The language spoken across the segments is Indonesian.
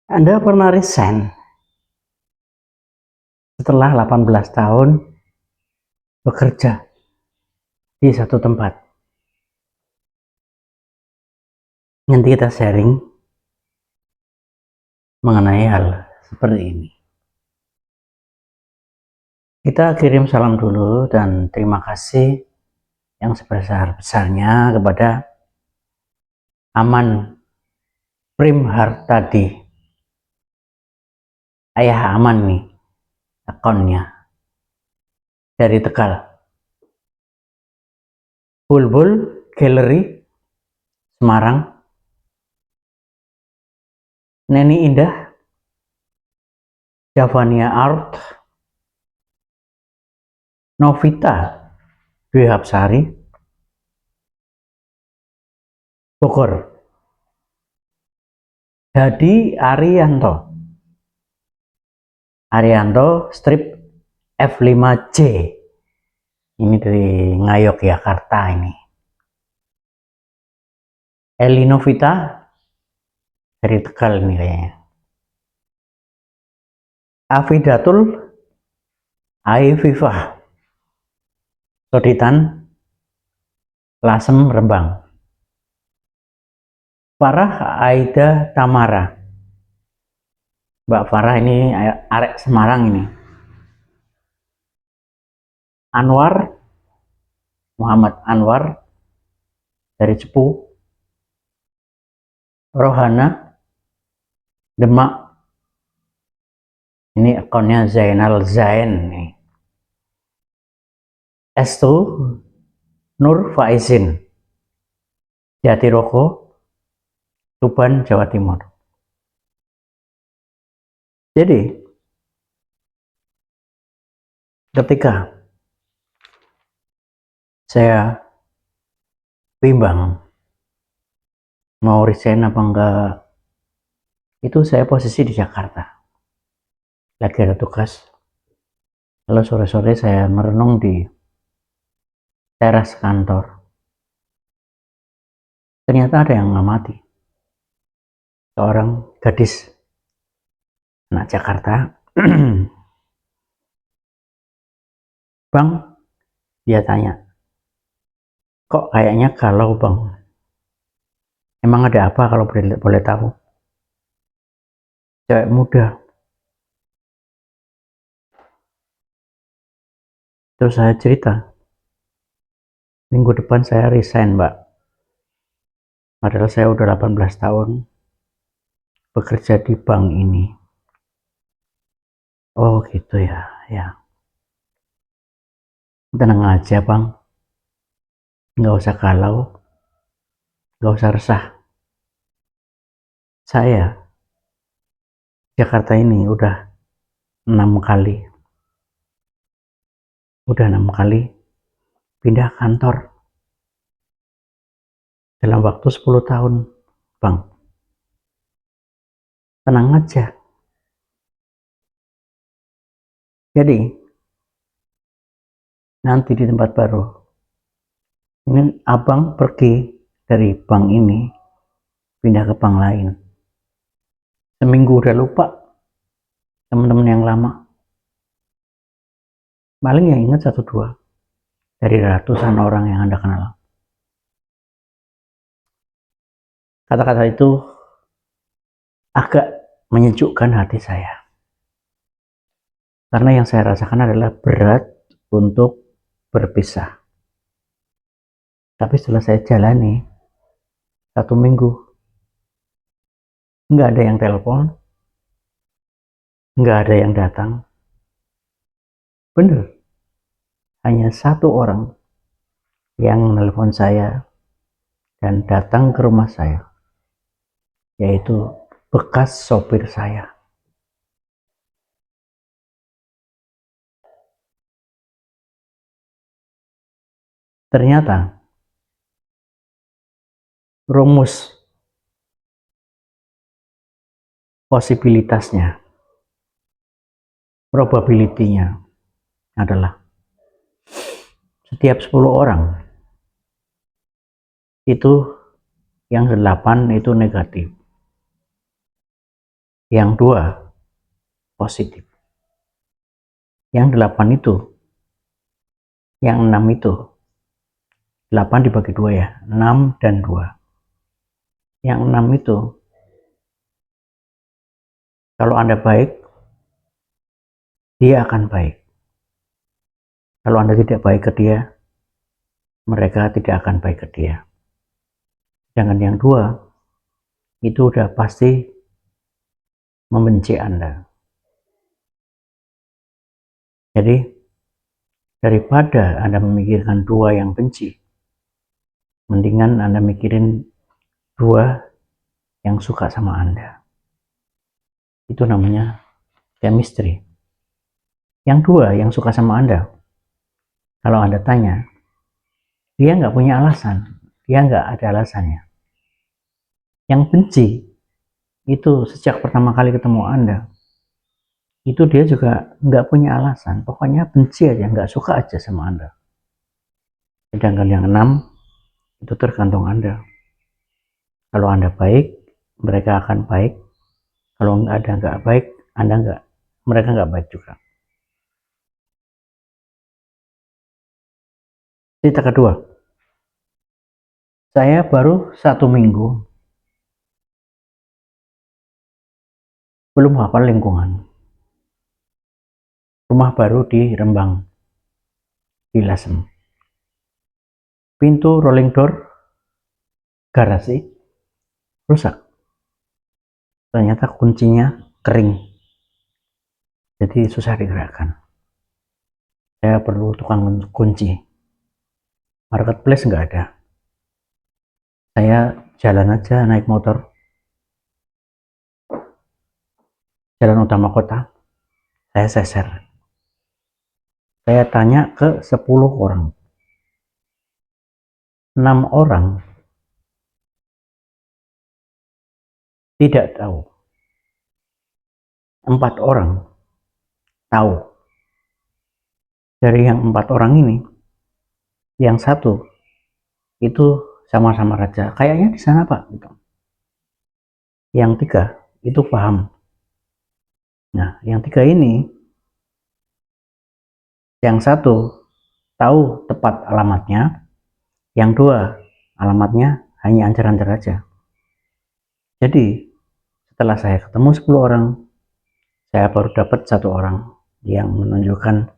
Anda pernah resign setelah 18 tahun bekerja di satu tempat. Nanti kita sharing mengenai hal seperti ini. Kita kirim salam dulu dan terima kasih yang sebesar-besarnya kepada Aman Primhartadi. Ayah Aman nih akunnya dari Tegal. Bulbul Gallery Semarang. Neni Indah, Javania Art, Novita Dwi Hapsari, Bogor. Hadi Arianto strip F5J. Ini dari Ngayogyakarta ini. Elinovita dari Tegal ini kayaknya. Afidatul Aififah Soditan Lasem Rembang. Farah Aida Tamara. Mbak Farah ini arek Semarang ini. Anwar Muhammad Anwar dari Cepu. Rohana Demak. Ini akunnya Zainal Zain nih. Estu Nur Faizin Jatiroko, Tuban, Jawa Timur. Jadi ketika saya bimbang mau resign apa enggak, itu saya posisi di Jakarta, lagi ada tugas. Lalu sore-sore saya merenung di teras kantor. Ternyata ada yang ngamati, seorang gadis anak Jakarta. Bang, dia tanya, kok kayaknya galau bang, emang ada apa kalau boleh tahu? Cewek muda. Terus saya cerita, minggu depan saya resign mbak, padahal saya udah 18 tahun bekerja di bank ini. Oh gitu ya, ya. Tenang aja bang, nggak usah galau, nggak usah resah. Saya Jakarta ini udah 6 kali pindah kantor dalam waktu 10 tahun bang. Tenang aja. Jadi nanti di tempat baru ini abang pergi dari bank ini pindah ke bank lain, seminggu udah lupa teman-teman yang lama, paling yang ingat 1-2 dari ratusan orang yang Anda kenal. Kata-kata itu agak menyejukkan hati saya, karena yang saya rasakan adalah berat untuk berpisah. Tapi setelah saya jalani 1 minggu, nggak ada yang telepon, nggak ada yang datang. Bener, hanya 1 orang yang nelpon saya dan datang ke rumah saya, yaitu bekas sopir saya. Ternyata rumus posibilitasnya, probability-nya adalah setiap 10 orang itu yang 8 itu negatif. Yang 2 positif. Yang 8 itu, yang 6 itu, 8 dibagi 2 ya, 6 dan 2. Yang 6 itu, kalau Anda baik, dia akan baik. Kalau Anda tidak baik ke dia, mereka tidak akan baik ke dia. Jangan yang 2, itu udah pasti membenci Anda. Jadi, daripada Anda memikirkan 2 yang benci, mendingan Anda mikirin 2 yang suka sama Anda. Itu namanya chemistry. Yang 2 yang suka sama Anda, kalau Anda tanya, dia nggak punya alasan, dia nggak ada alasannya. Yang benci, itu sejak pertama kali ketemu Anda, itu dia juga nggak punya alasan, pokoknya benci aja, nggak suka aja sama Anda. Sedangkan yang 6, itu tergantung Anda. Kalau Anda baik, mereka akan baik. Kalau Anda nggak baik, mereka nggak baik juga. Cerita kedua, saya baru 1 minggu belum hafal lingkungan. Rumah baru di Rembang, di Lasem. Pintu rolling door garasi rusak. Ternyata kuncinya kering, jadi susah digerakkan. Saya perlu tukang kunci. Marketplace nggak ada. Saya jalan aja naik motor, jalan utama kota, saya seser. Saya tanya ke 10 orang. 6 orang tidak tahu. 4 orang tahu. Dari yang 4 orang ini, yang 1 itu sama-sama raja. Kayaknya di sana Pak. Gitu. Yang 3 itu paham. Nah, yang 3 ini, yang 1 tahu tepat alamatnya, yang 2 alamatnya hanya ancar-ancar aja. Jadi, setelah saya ketemu 10 orang, saya baru dapat 1 orang yang menunjukkan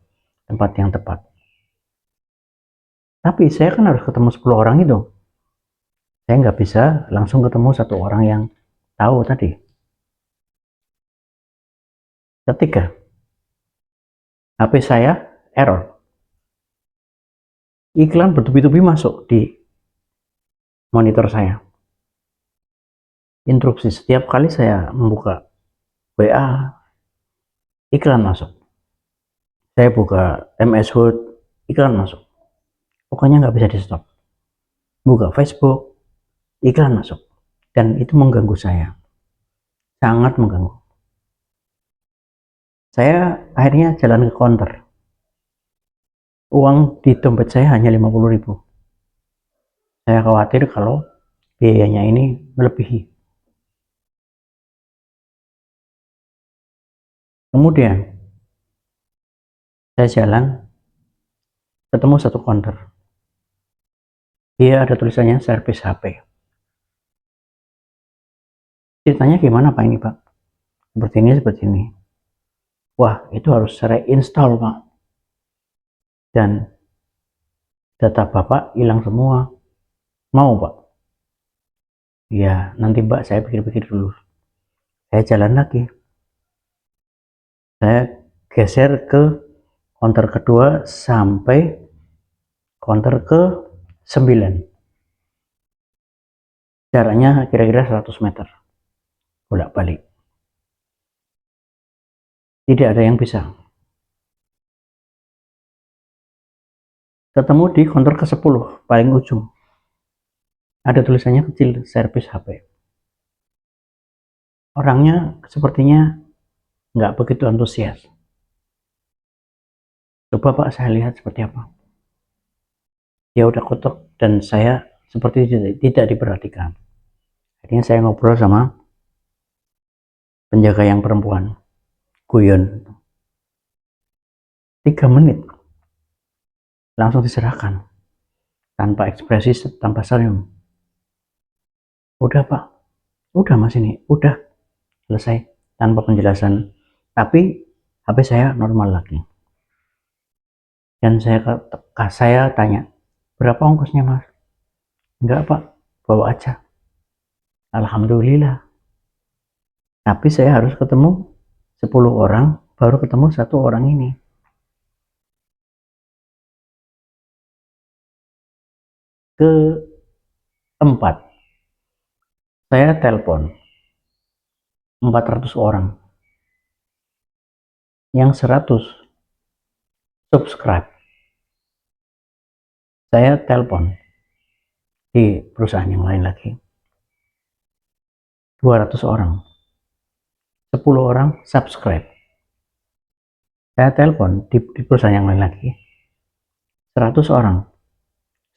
tempat yang tepat. Tapi saya kan harus ketemu 10 orang itu. Saya nggak bisa langsung ketemu 1 orang yang tahu tadi. Ketiga, HP saya error. Iklan bertubi-tubi masuk di monitor saya. Interupsi setiap kali saya membuka WA, iklan masuk. Saya buka MS Word, iklan masuk. Pokoknya nggak bisa di stop. Buka Facebook, iklan masuk. Dan itu mengganggu saya. Sangat mengganggu. Saya akhirnya jalan ke counter. Uang di dompet saya hanya 50.000. Saya khawatir kalau biayanya ini melebihi. Kemudian saya jalan, ketemu 1 counter. Dia ada tulisannya servis HP. Ceritanya gimana Pak ini Pak? Seperti ini. Wah, itu harus saya install Pak. Dan data Bapak hilang semua. Mau Pak? Ya, nanti Mbak saya pikir-pikir dulu. Saya jalan lagi. Saya geser ke counter kedua sampai counter ke 9. Jaraknya kira-kira 100 meter. Bolak-balik. Tidak ada yang bisa. Ketemu di counter ke-10, paling ujung. Ada tulisannya kecil, servis HP. Orangnya sepertinya nggak begitu antusias. Coba Pak saya lihat seperti apa. Dia udah kotok dan saya seperti tidak diperhatikan. Akhirnya saya ngobrol sama penjaga yang perempuan, guyon 3 menit langsung diserahkan tanpa ekspresi, tanpa senyum. Udah pak, udah mas, ini udah selesai, tanpa penjelasan. Tapi HP saya normal lagi. Dan saya tanya, berapa ongkosnya mas? Enggak pak, bawa aja. Alhamdulillah. Tapi saya harus ketemu 10 orang, baru ketemu 1 orang ini. Keempat, saya telepon 400 orang, yang 100 subscribe. Saya telepon di perusahaan yang lain lagi, 200 orang, 10 orang subscribe. Saya telepon di perusahaan yang lain lagi, 100 orang,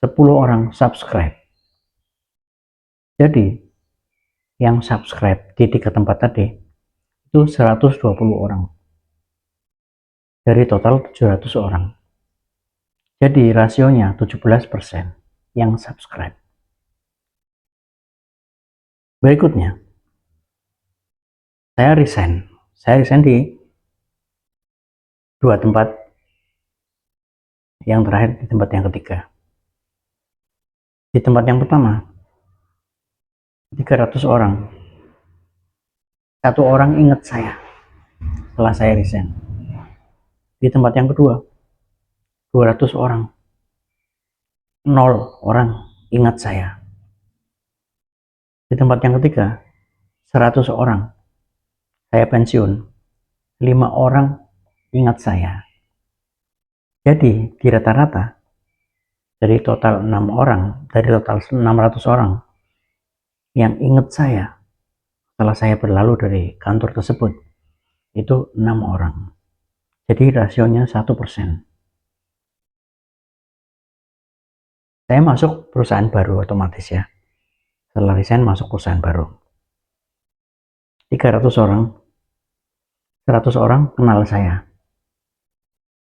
10 orang subscribe. Jadi yang subscribe di 3 tempat tadi itu 120 orang dari total 700 orang. Jadi rasionya 17% yang subscribe. Berikutnya, saya resign di 2 tempat, yang terakhir di tempat yang ketiga. Di tempat yang pertama 300 orang, 1 orang ingat saya setelah saya resign. Di tempat yang kedua 200 orang, 0 orang ingat saya. Di tempat yang ketiga 100 orang, saya pensiun, 5 orang ingat saya. Jadi di rata-rata dari total 6 orang, dari total 600 orang yang ingat saya setelah saya berlalu dari kantor tersebut, itu 6 orang. Jadi rasionya 1%. Saya masuk perusahaan baru otomatis ya. Setelah resign masuk perusahaan baru. 300 orang, 100 orang kenal saya.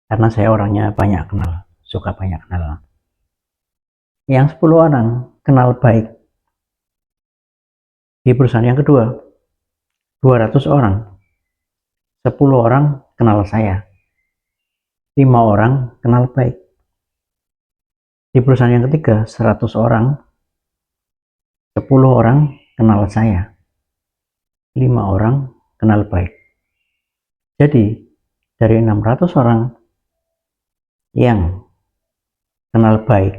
Karena saya orangnya banyak kenal, suka banyak kenal. Yang 10 orang kenal baik. Di perusahaan yang kedua, 200 orang, 10 orang kenal saya, 5 orang kenal baik. Di perusahaan yang ketiga, 100 orang, 10 orang kenal saya, 5 orang kenal baik. Jadi dari 600 orang yang kenal baik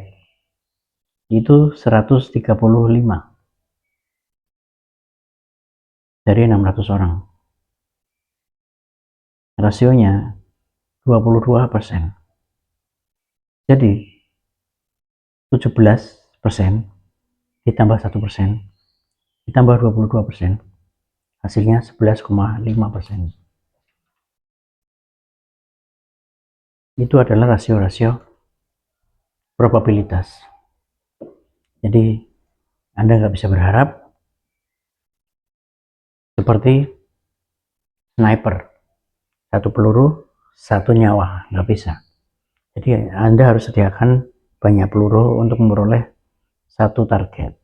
itu 135 dari 600 orang. Rasionya 22%. Jadi 17% ditambah 1% ditambah 22%, hasilnya 11,5%. Itu adalah rasio-rasio probabilitas. Jadi Anda nggak bisa berharap seperti sniper, 1 peluru 1 nyawa, nggak bisa. Jadi Anda harus sediakan banyak peluru untuk memperoleh 1 target.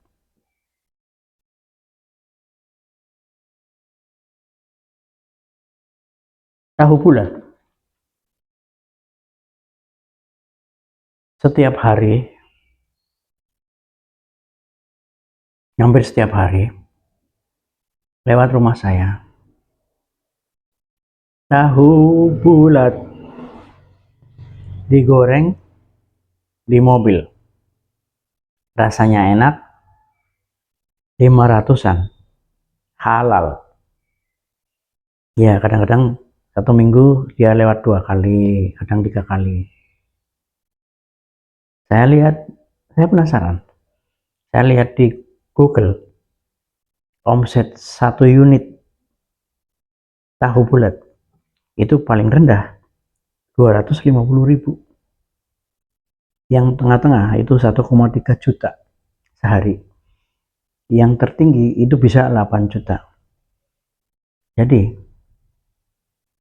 Tahu bulat, setiap hari, hampir setiap hari, lewat rumah saya, tahu bulat digoreng di mobil, rasanya enak, 500-an, halal. Ya kadang-kadang 1 minggu dia lewat 2 kali, kadang 3 kali. Saya lihat, saya penasaran. Saya lihat di Google, omset 1 unit tahu bulat itu paling rendah 250.000. Yang tengah-tengah itu 1,3 juta sehari. Yang tertinggi itu bisa 8 juta. Jadi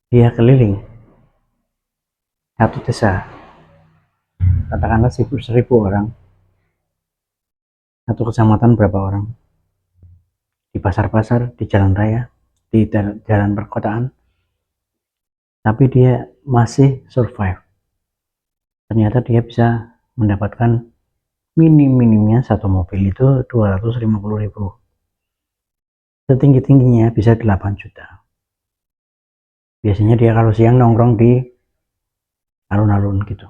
dia keliling satu desa, katakanlah 1.000 orang, satu kecamatan berapa orang, di pasar-pasar, di jalan raya, di jalan perkotaan, tapi dia masih survive. Ternyata dia bisa mendapatkan minim-minimnya satu mobil itu 250.000, setinggi-tingginya bisa 8 juta. Biasanya dia kalau siang nongkrong di alun-alun gitu.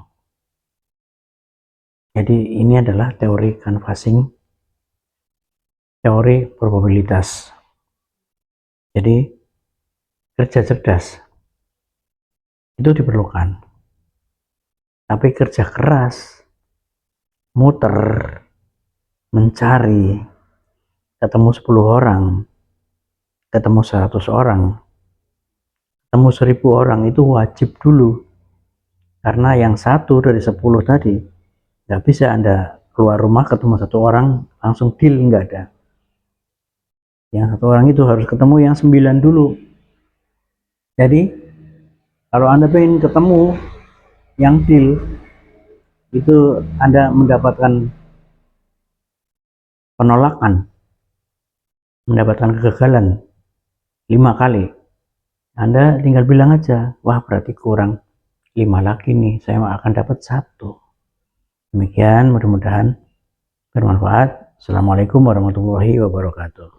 Jadi ini adalah teori canvassing, teori probabilitas. Jadi kerja cerdas itu diperlukan, tapi kerja keras, muter, mencari, ketemu 10 orang, ketemu 100 orang, ketemu 1.000 orang itu wajib dulu. Karena yang satu dari 10 tadi nggak bisa Anda keluar rumah ketemu satu orang langsung deal, nggak ada. Yang satu orang itu harus ketemu yang 9 dulu. Jadi kalau Anda pengen ketemu yang deal, itu Anda mendapatkan penolakan, mendapatkan kegagalan 5 kali. Anda tinggal bilang aja, wah berarti kurang 5 lagi nih, saya akan dapat 1. Demikian, mudah-mudahan bermanfaat. Assalamualaikum warahmatullahi wabarakatuh.